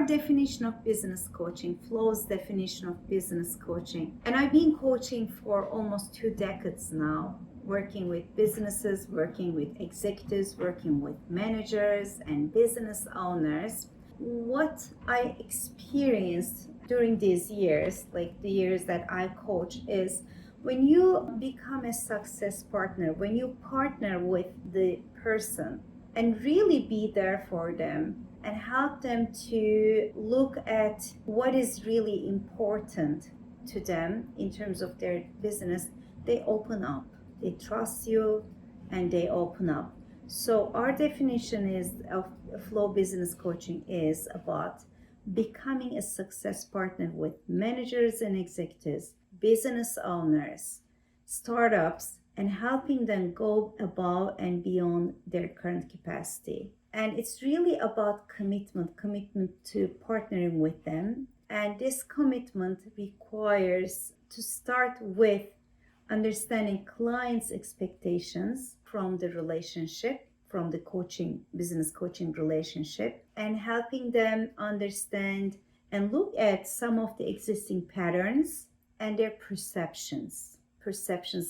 definition of business coaching, Flow's definition of business coaching. And I've been coaching for almost 2 decades now, working with businesses, working with executives, working with managers and business owners. What I experienced during these years, like the years that I coach, is when you become a success partner, when you partner with the person and really be there for them and help them to look at what is really important to them in terms of their business, they open up, they trust you, and they open up. So our definition is of Flow business coaching is about becoming a success partner with managers and executives, business owners, startups, and helping them go above and beyond their current capacity. And it's really about commitment to partnering with them. And this commitment requires to start with understanding clients' expectations from the relationship, from the business coaching relationship, and helping them understand and look at some of the existing patterns and their perceptions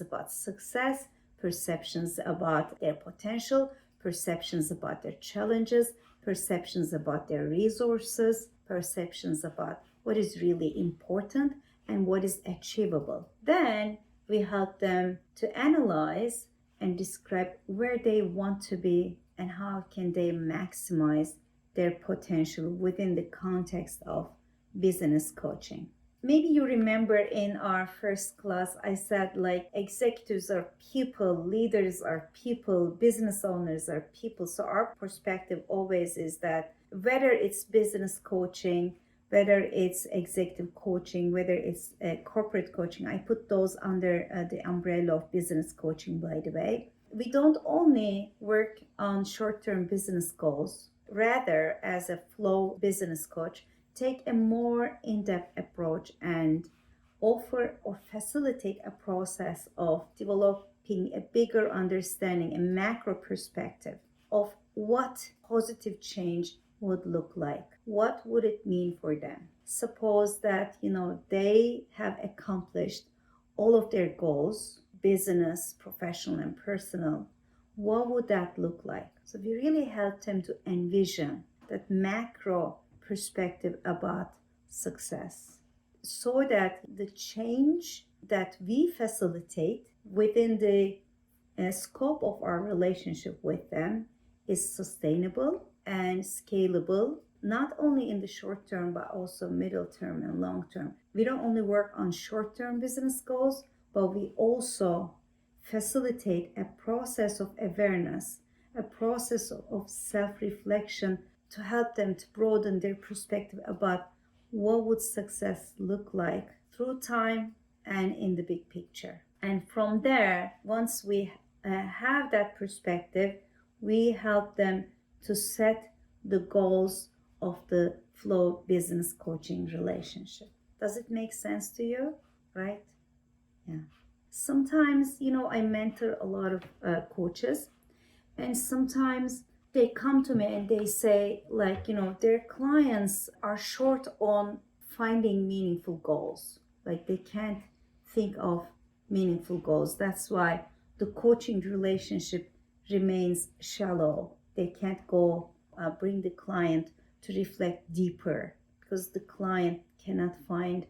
about success, perceptions about their potential, perceptions about their challenges, perceptions about their resources, perceptions about what is really important and what is achievable. Then we help them to analyze and describe where they want to be and how can they maximize their potential within the context of business coaching. Maybe you remember in our first class, I said like executives are people, leaders are people, business owners are people. So our perspective always is that whether it's business coaching, whether it's executive coaching, whether it's corporate coaching, I put those under the umbrella of business coaching, by the way. We don't only work on short-term business goals, rather as a Flow business coach, take a more in-depth approach and offer or facilitate a process of developing a bigger understanding, a macro perspective of what positive change would look like. What would it mean for them? Suppose that, they have accomplished all of their goals, business, professional, and personal. What would that look like? So we really help them to envision that macro perspective about success so that the change that we facilitate within the scope of our relationship with them is sustainable and scalable, not only in the short term, but also middle term and long term. We don't only work on short-term business goals, but we also facilitate a process of awareness, a process of self-reflection to help them to broaden their perspective about what would success look like through time and in the big picture. And from there, once we have that perspective, we help them to set the goals of the Flow business coaching relationship. Does it make sense to you? Right? Yeah. Sometimes, I mentor a lot of coaches, and sometimes they come to me and they say, like, their clients are short on finding meaningful goals. Like, they can't think of meaningful goals. That's why the coaching relationship remains shallow. They can't go bring the client to reflect deeper because the client cannot find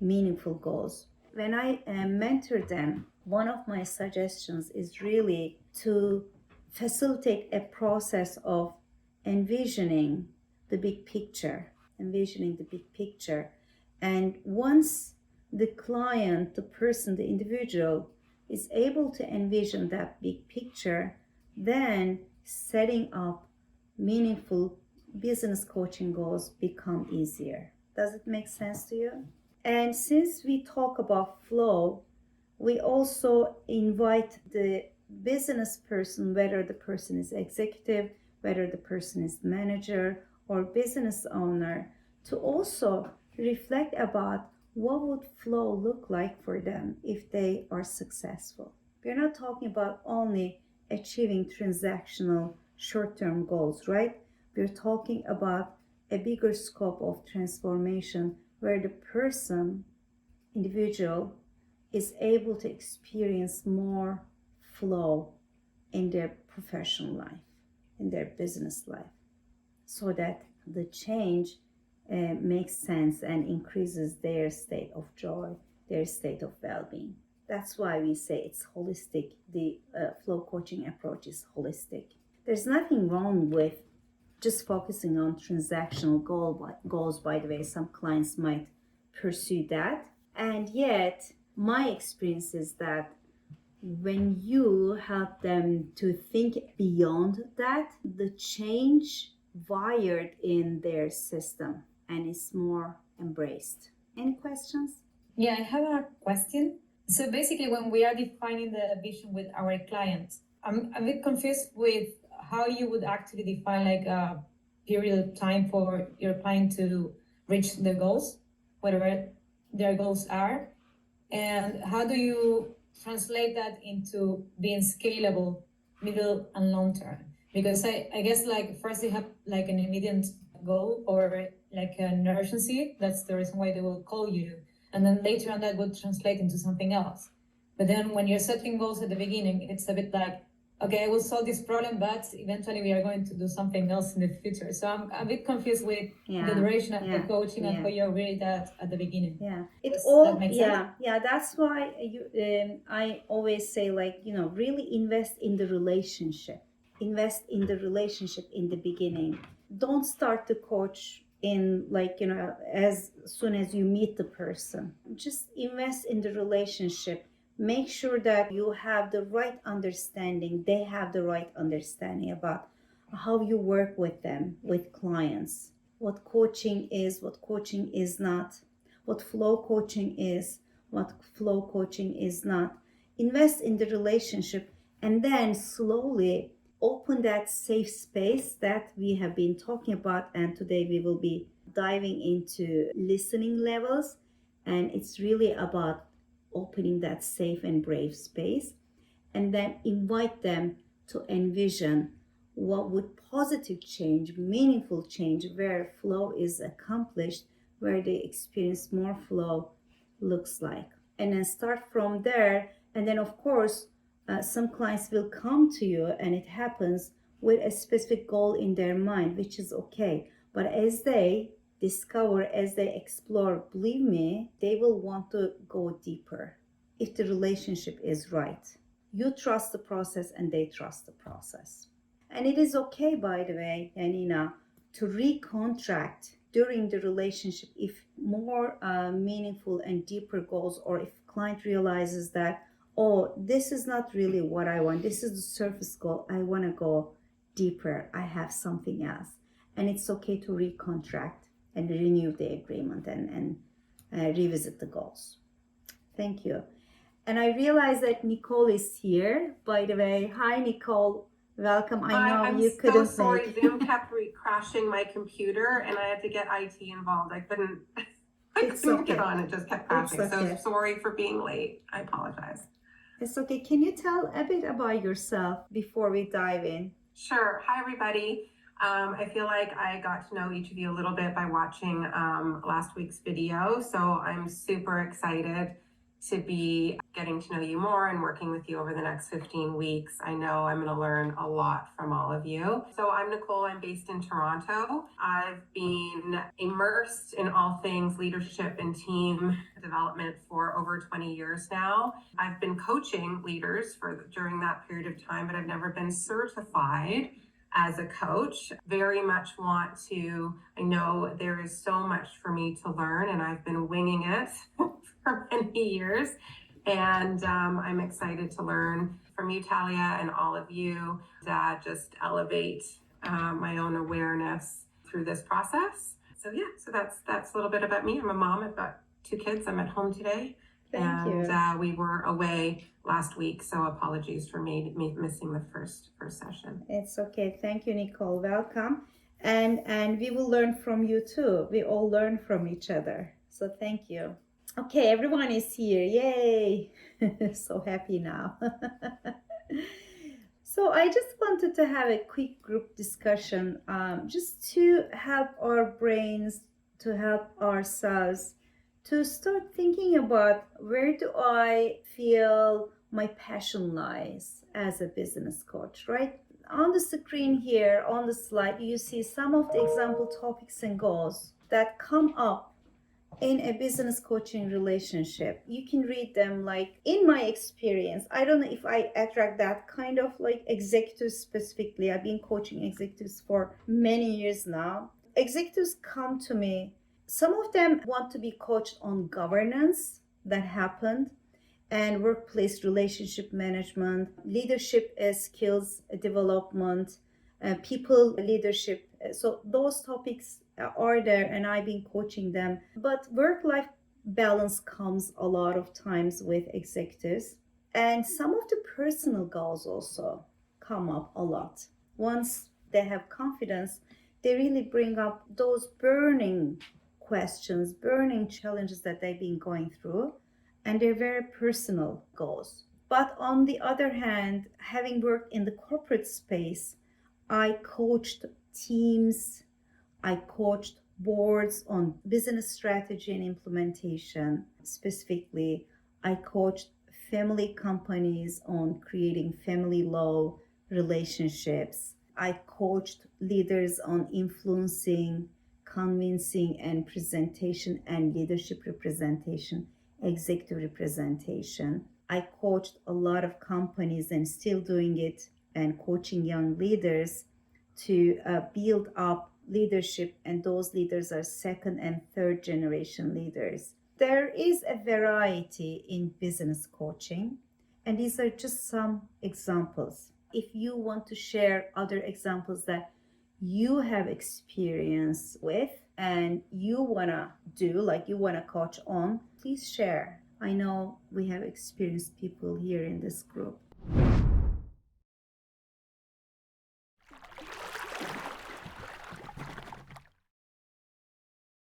meaningful goals. When I mentor them, one of my suggestions is really to facilitate a process of envisioning the big picture. And once the client, the person, the individual is able to envision that big picture, then setting up meaningful business coaching goals become easier. Does it make sense to you? And since we talk about flow, we also invite the business person, whether the person is executive, whether the person is manager or business owner, to also reflect about what would flow look like for them if they are successful. We're not talking about only achieving transactional short-term goals, right? We're talking about a bigger scope of transformation where the individual, is able to experience more flow in their professional life, in their business life, so that the change makes sense and increases their state of joy, their state of well-being. That's why we say it's holistic. The flow coaching approach is holistic. There's nothing wrong with just focusing on transactional goals. By the way, some clients might pursue that. And yet, my experience is that when you help them to think beyond that, the change wired in their system and is more embraced. Any questions? Yeah, I have a question. So basically, when we are defining the vision with our clients, I'm a bit confused with how you would actually define like a period of time for your client to reach their goals, whatever their goals are, and how do you translate that into being scalable, middle and long term? Because I guess like first they have like an immediate goal or like an urgency. That's the reason why they will call you. And then later on that would translate into something else. But then when you're setting goals at the beginning, it's a bit like, okay, I will solve this problem, but eventually we are going to do something else in the future. So I'm a bit confused with the duration of the coaching and how you read that at the beginning. Yeah, that make sense? Yeah. That's why I always say, like, really invest in the relationship. Invest in the relationship in the beginning. Don't start to coach in as soon as you meet the person. Just invest in the relationship. Make sure that you have the right understanding, they have the right understanding about how you work with them, with clients, what coaching is not, what flow coaching is, what flow coaching is not. Invest in the relationship and then slowly open that safe space that we have been talking about. And today we will be diving into listening levels. And it's really about opening that safe and brave space, and then invite them to envision what would positive change, meaningful change, where flow is accomplished, where they experience more flow looks like. And then start from there. And then of course, some clients will come to you, and it happens with a specific goal in their mind, which is okay. But as they discover, as they explore, believe me, they will want to go deeper if the relationship is right. You trust the process and they trust the process. And it is okay, by the way, Yanina, to recontract during the relationship if more meaningful and deeper goals, or if client realizes that, oh, this is not really what I want, this is the surface goal, I want to go deeper, I have something else. And it's okay to recontract and renew the agreement and revisit the goals. Thank you. And I realize that Nicole is here, by the way. Hi, Nicole. Welcome. I know I'm you couldn't so sorry. make. Zoom kept crashing my computer, and I had to get IT involved. I couldn't get on. It just kept crashing. Okay. So sorry for being late. I apologize. It's okay. Can you tell a bit about yourself before we dive in? Sure. Hi, everybody. I feel like I got to know each of you a little bit by watching last week's video. So I'm super excited to be getting to know you more and working with you over the next 15 weeks. I know I'm going to learn a lot from all of you. So I'm Nicole. I'm based in Toronto. I've been immersed in all things leadership and team development for over 20 years now. I've been coaching leaders during that period of time, but I've never been certified as a coach. Very much want to. I know there is so much for me to learn, and I've been winging it for many years. And I'm excited to learn from you, Talyaa, and all of you that just elevate my own awareness through this process. So yeah, so that's a little bit about me. I'm a mom. I've got 2 kids. I'm at home today. Thank you. We were away last week, so apologies for me missing the first session. It's okay. Thank you, Nicole. Welcome. And we will learn from you too. We all learn from each other. So thank you. Okay, everyone is here. Yay! So happy now. So I just wanted to have a quick group discussion, just to help our brains, to help ourselves, to start thinking about where do I feel my passion lies as a business coach, right? On the screen here, on the slide, you see some of the example topics and goals that come up in a business coaching relationship. You can read them. Like, in my experience, I don't know if I attract that kind of like executives specifically. I've been coaching executives for many years now. Executives come to me, some of them want to be coached on governance that happened, and workplace relationship management, leadership skills development, people leadership. So those topics are there, and I've been coaching them. But work-life balance comes a lot of times with executives, and some of the personal goals also come up a lot. Once they have confidence, they really bring up those burning questions, burning challenges that they've been going through, and they're very personal goals. But on the other hand, having worked in the corporate space, I coached teams, I coached boards on business strategy and implementation. Specifically, I coached family companies on creating family law relationships. I coached leaders on influencing, convincing, and presentation and leadership representation, executive representation. I coached a lot of companies and still doing it, and coaching young leaders to build up leadership, and those leaders are second and third generation leaders. There is a variety in business coaching, and these are just some examples. If you want to share other examples that you have experience with and you want to do, like you want to coach on, please share. I know we have experienced people here in this group.